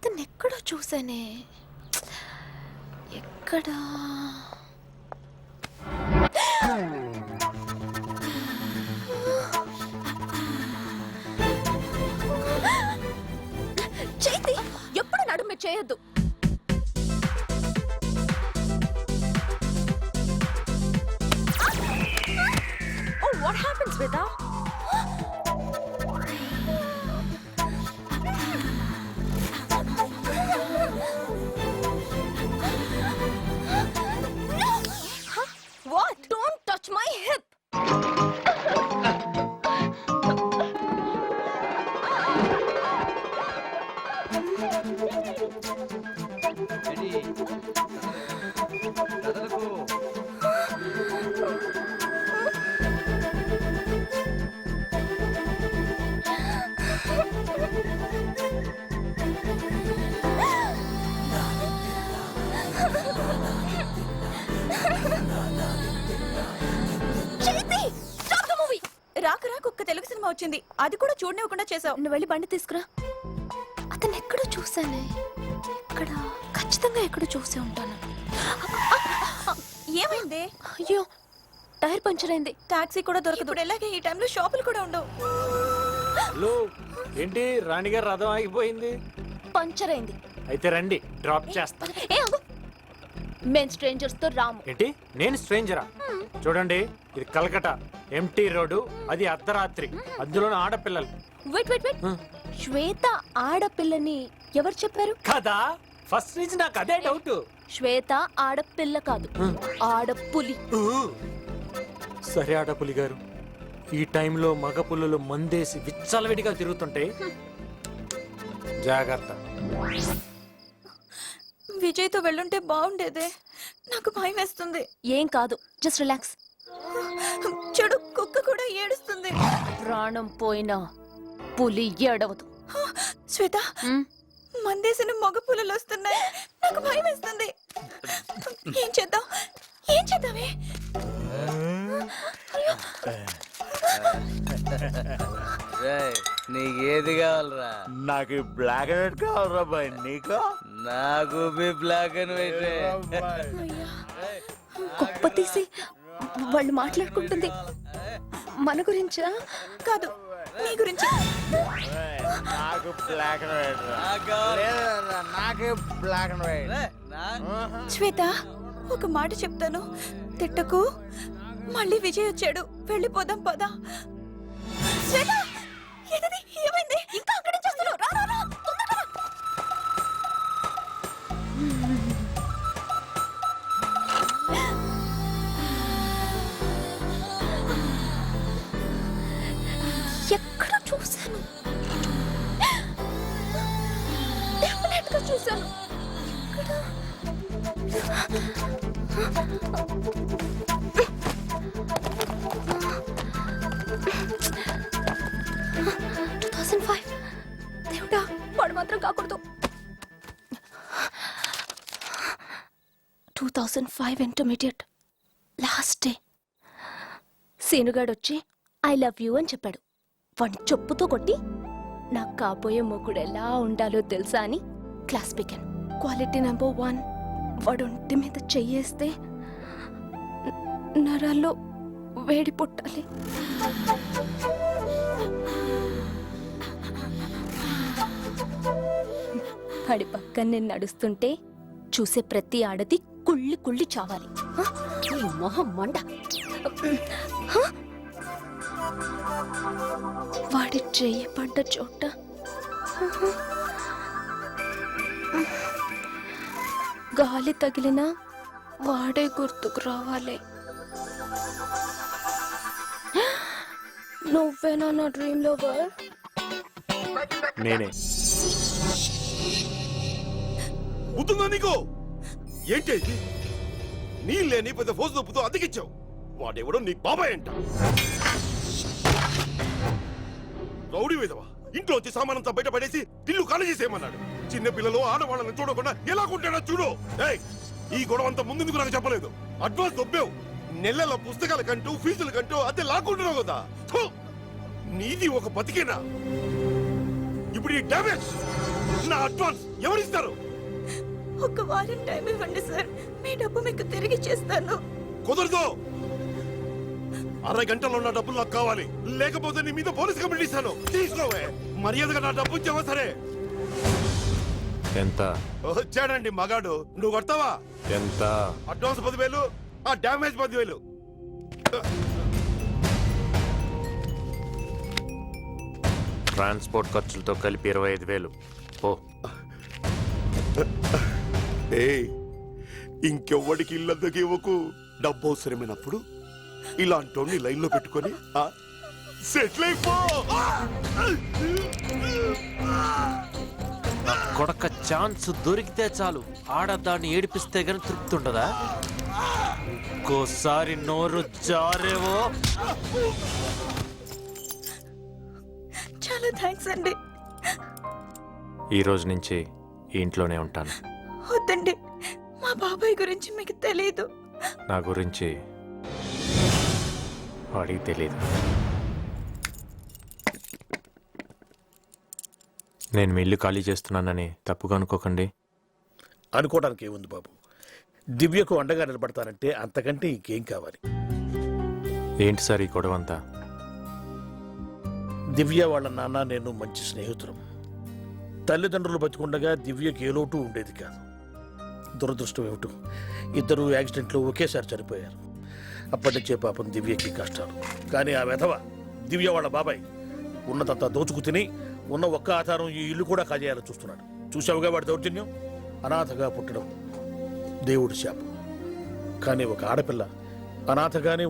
అతను ఎక్కడో చూసానే. ఎక్కడా? చైతి, ఎప్పుడు నడుము చేయొద్దు. Oh, what happened, Sweta? What? Don't touch my hip. రాకరా కుక్క తెలుగు సినిమా వచ్చింది, అది కూడా చూడనివ్వకుండా చేసావు. నువ్వు వెళ్ళి బండి తీసుకురా. అతను ఎక్కడో చూసానే. ఎక్కడ? ఖచ్చితంగా ఎక్కడో చూసే ఉంటాను. ఏమైంది? అయ్యో, టైర్ పంచర్ అయింది. టాక్సీ కూడా దొరకదు. ఇప్పుడు ఎలాగే ఈ టైంలో షాపులు కూడా ఉండవు. హలో, ఏంటి రాణిగారు రథం ఆగిపోయింది? పంచర్ అయింది. అయితే రండి, డ్రాప్ చేస్తా. మేము స్ట్రేంజర్స్ తో రాము. ఏంటి, నేను స్ట్రేంజరా? చూడండి, ఇది కలకటా, ఎంటీ రోడ్డు, అది అర్ధరాత్రి, అందులోనే ఆడపిల్లలు. వెయిట్ వెయిట్ వెయిట్, శ్వేత ఆడపిల్లని ఎవరు చెప్పారు? కదా, ఫస్ట్ నుంచి నాకు అదే డౌట్. శ్వేత ఆడపిల్ల కాదు, ఆడపులి. సరే ఆడపులి గారు, ఈ టైంలో మగ పుల్లలు మందేసి విచ్చలవిడిగా తిరుగుతుంటే జాగ్రత్త. విజయ్తో వెళ్ళుంటే బాగుండేదే. నాకు భయం వేస్తుంది. ఏం కాదు, జస్ట్ రిలాక్స్. చెడు కుక్క కూడా ఏడుస్తుంది. ప్రాణం పోయినా పులి ఏడవదు. శ్వేత, మందేసిన మగ పులులు వస్తున్నాయి. నాకు భయం వేస్తుంది. ఏం చేద్దాం? ఏం చేద్దామే? నీకు ఏది కావాలరా? నాకు బ్లాక్ అండ్ వైట్ కావాలరా బాయ్. నీకు? నాకు బ్లాక్ అండ్ వైట్. గొప్ప తీసి వాళ్ళు మాట్లాడుకుంటుంది మన గురించా? కాదు, నీ గురించి. నాకు బ్లాక్ అండ్ వైట్. నాకు బ్లాక్ అండ్ వైట్. శ్వేత, ఒక మాట చెప్తాను, తిట్టకు. మళ్ళీ విజయ్ వచ్చాడు, వెళ్ళిపోదాం పదా. శ్వేత, ఏదది? ఏమైంది? ఇంకా అక్కడే చేస్తున్నావు? రా రా రా, తొందరగా రా. ఎక్కడ చూశాను? డెఫినెట్ గా చూశాను. ఎక్కడ? 2005. దేవుడా, వాడు మాత్రం కాకూడదు. 2005 ఇంటర్మీడియట్ లాస్ట్ డే. సీనుగాడు వచ్చి ఐ లవ్ యూ అని చెప్పాడు. వాడిని చెప్పుతో కొట్టి నాకు కాబోయే మొగుడు ఎలా ఉండాలో తెలుసా అని క్లాస్ పీకాను. క్వాలిటీ నెంబర్ 1, వాడు ఒంటి మీద చెయ్యేస్తే నరాల్లో వేడి పుట్టాలి. వాడి పక్కన నేను నడుస్తుంటే చూసే ప్రతి ఆడది కుళ్ళి కుళ్ళి చావాలి. ఈ మొహం మండ. వాడి చెయ్యి పడ్డ చోట గాలి తగిలినా వాడే గుర్తుకు రావాలి. నువ్వేనా నా డ్రీమ్ లవర్? నేనే. ఉంటుందా నీకు? ఏంటి నీళ్ళే నీ పెద్ద ఫోజు నొప్పుతో అతికిచ్చావు. వాడెవడో నీ బాబాయ్ అంట. రౌడీ విధవా, ఇంట్లో వచ్చి సామానంతా బయట పడేసి ఇల్లు ఖాళీ చేసేయమన్నాడు. చిన్న పిల్లలు ఆడవాళ్ళని చూడకుండా ఎలా కొంటాడో చూడు. ఈ గొడవ అంతా ముందుకు నాకు చెప్పలేదు. అడ్వాన్స్ దొబ్బావు. నెలల పుస్తకాల కంటూ ఫీజుల కంటూ అదే లాక్కుంటున్నావు కదా. నీది ఒక బతికేనా? ఇప్పుడు ఈ డ్యామేజ్ నా అడ్వాన్స్ ఎవరిస్తారు? ఒక వారం టైం ఇవ్వండి సార్, మీ డబ్బు మీకు తిరిగి చేస్తాను. కుదరదు. 60 గంటల్లో నా డబ్బులు నాకు కావాలి, లేకపోతే నీ మీద పోలీస్ కంప్లైంట్ ఇస్తాను. తీసుకోవే, మర్యాదగా నా డబ్బు ఇచ్చావా? సరే. ఎంత? వచ్చాడండి మగాడు. నువ్వు కొడతావా? ఎంత? అడ్వాన్స్ 10,000, ఆ డ్యామేజ్ 10,000. ట్రాన్స్పోర్ట్ ఖర్చులతో కలిపి 25,000. ఓ ఏయ్, ఇంకెవ్వడికి ఇల్లందుకు ఇవ్వకు. డబ్బు అవసరమైనప్పుడు ఇలాంటి లైన్లో పెట్టుకొని సెటిల్ అయిపో. నా కొడక ఛాన్స్ దొరికితే చాలు, ఆడదాన్ని ఏడిపిస్తే గాని తృప్తి ఉండదా? ఇంకోసారి నోరు జారేవో. చాలా థ్యాంక్స్ అండి. ఈ రోజు నుంచి ఈ ఇంట్లోనే ఉంటాను. వద్దండి, మా బాబాయ్ గురించి మీకు తెలీదు. నా గురించి వాడికి తెలీదు. నేను మీ ఇల్లు ఖాళీ చేస్తున్నానని తప్పుగా అనుకోకండి. అనుకోవడానికి ఏముంది బాబు, దివ్యకు అండగా నిలబడతానంటే అంతకంటే ఇంకేం కావాలి? ఏంటి సార్ ఈ గొడవ అంతా? దివ్య వాళ్ళ నాన్న నేను మంచి స్నేహితులం. తల్లిదండ్రులు బతికుండగా దివ్యకి ఏ లోటు ఉండేది కాదు. దురదృష్టం ఏమిటో, ఇద్దరు యాక్సిడెంట్లో ఒకేసారి చనిపోయారు. అప్పటి నుంచే పాపం దివ్యకి కష్టాలు. కానీ ఆ వెధవ దివ్య వాళ్ళ బాబాయ్ ఉన్నదంతా దోచుకు తిని ఉన్న ఒక్క ఆధారం ఈ ఇల్లు కూడా కాజేయాలని చూస్తున్నాడు. చూసావుగా వాడి దౌర్జన్యం. అనాథగా పుట్టడం దేవుడి శాపం. కానీ ఒక ఆడపిల్ల అనాథగానే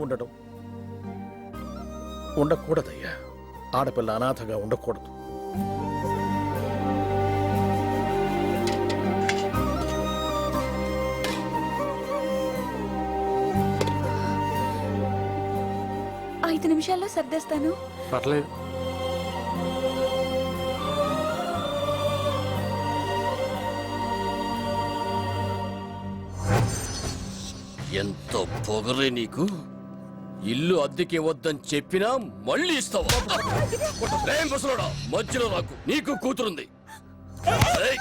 ఉండకూడదయ్యా. ఆడపిల్ల అనాథగా ఉండకూడదు. ఐదు నిమిషాల్లో సర్దేస్తాను. పర్లేదు. ఎంత పొగరే నీకు! ఇల్లు అద్దెకి వద్దని చెప్పినా మళ్ళీ ఇస్తావా? ఏం బసలోడా, మధ్యలో నాకు నీకు కూతురుంది. ఏయ్!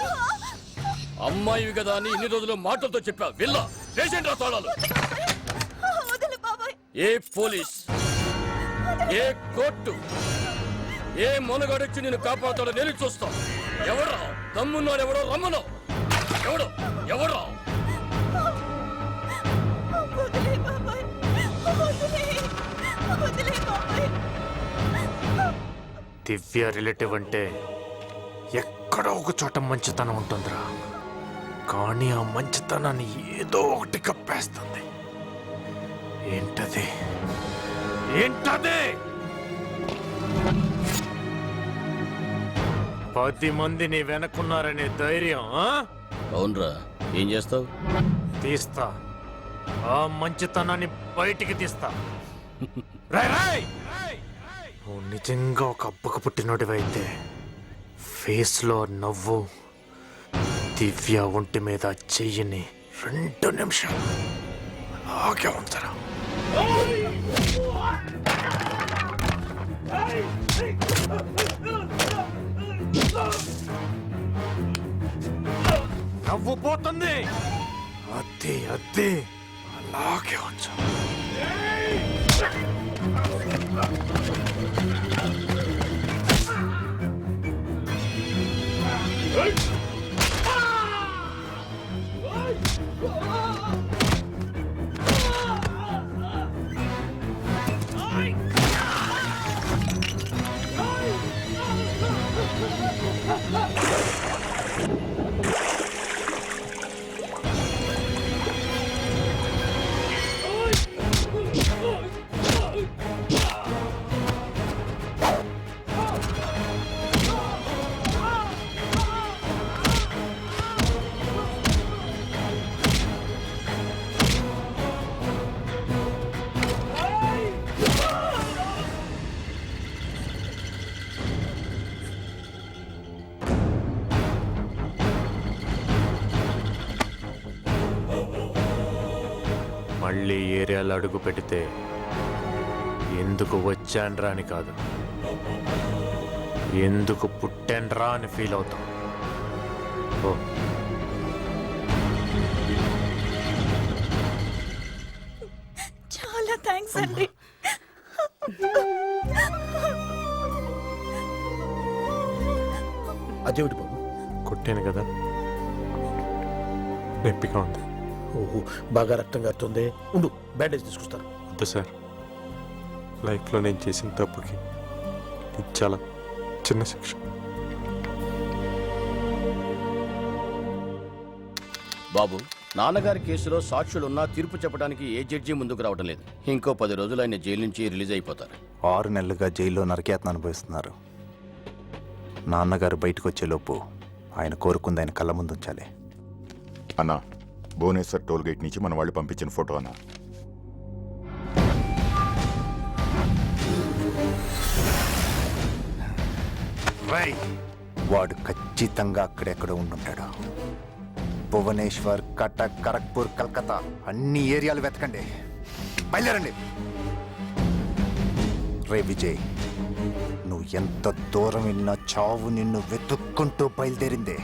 అమ్మాయివి కదా అని ఇన్ని రోజులు మాటలతో చెప్పా. వెళ్ళా పేషెంట్ రా తాళాలు. వదిలు బాబాయ్. ఏ పోలీస్, ఏ కోర్టు, ఏ మొనగాడొచ్చి నేను కాపాడుతాడో నేను చూస్తా. ఎవరా దమ్మున్నాడు? ఎవడో రమ్మను. ఎవడో వదిలే బాబాయ్, వదిలే బాబాయ్. దివ్య రిలేటివ్ అంటే ఎక్కడో ఒక చోట మంచితనం ఉంటుందిరా, కానీ ఆ మంచితనాన్ని ఏదో ఒకటి కప్పేస్తుంది. ఏంటది? 10 మంది నీ వెనక్కున్నారనే ధైర్యం. అవునరా, ఏం చేస్తావు? తీస్తా, ఆ మంచితనాన్ని బయటికి తీస్తా. నువ్వు నిజంగా ఒక అబ్బకు పుట్టినోడివైతే ఫేస్ లో నవ్వు, దివ్య ఒంటి మీద చెయ్యిని 2 నిమిషాలు అలాగే ఉంచరా. నవ్వు పోతుంది, అద్దె అలాగే ఉంచు. మళ్ళీ ఏరియాలో అడుగు పెడితే ఎందుకు వచ్చాన్రా అని కాదు, ఎందుకు పుట్టాన్రా అని ఫీల్ అవుతాం. ఓ చాలా థ్యాంక్స్ అండి. అదేమిటి బాబు? కొట్టాను కదా, నొప్పిగా ఉంది. ఓహో, బాగా రక్తం కారుతుంది. ఉండు, బ్యాండేజ్ తీసుకొస్తాను. వద్దు సార్, లైఫ్లో నేను చేసిన తప్పుకి ఇది చాలా చిన్న శిక్ష. బాబు, నాన్నగారి కేసులో సాక్షులున్నా తీర్పు చెప్పడానికి ఏ జడ్జి ముందుకు రావడం లేదు. ఇంకో 10 రోజులు ఆయన జైలు నుంచి రిలీజ్ అయిపోతారు. 6 నెలలుగా జైల్లో నరకేతను అనుభవిస్తున్నారు. నాన్నగారు బయటకు వచ్చేలోపు ఆయన కోరుకుంది ఆయన కళ్ళ ముందు ఉంచాలి. అన్నా, భువనేశ్వర్ టోల్ గేట్ నుంచి మన వాళ్ళు పంపించిన ఫోటో అన్నా. వాడు ఖచ్చితంగా అక్కడెక్కడ ఉండుంటాడు. భువనేశ్వర్, కటక్, ఖరగ్పూర్, కలకత్తా అన్ని ఏరియాలు వెతకండి. బయలుదేరండి. రే విజయ్, నువ్వు ఎంత దూరం వెళ్ళినా చావు నిన్ను వెతుక్కుంటూ బయలుదేరిందే.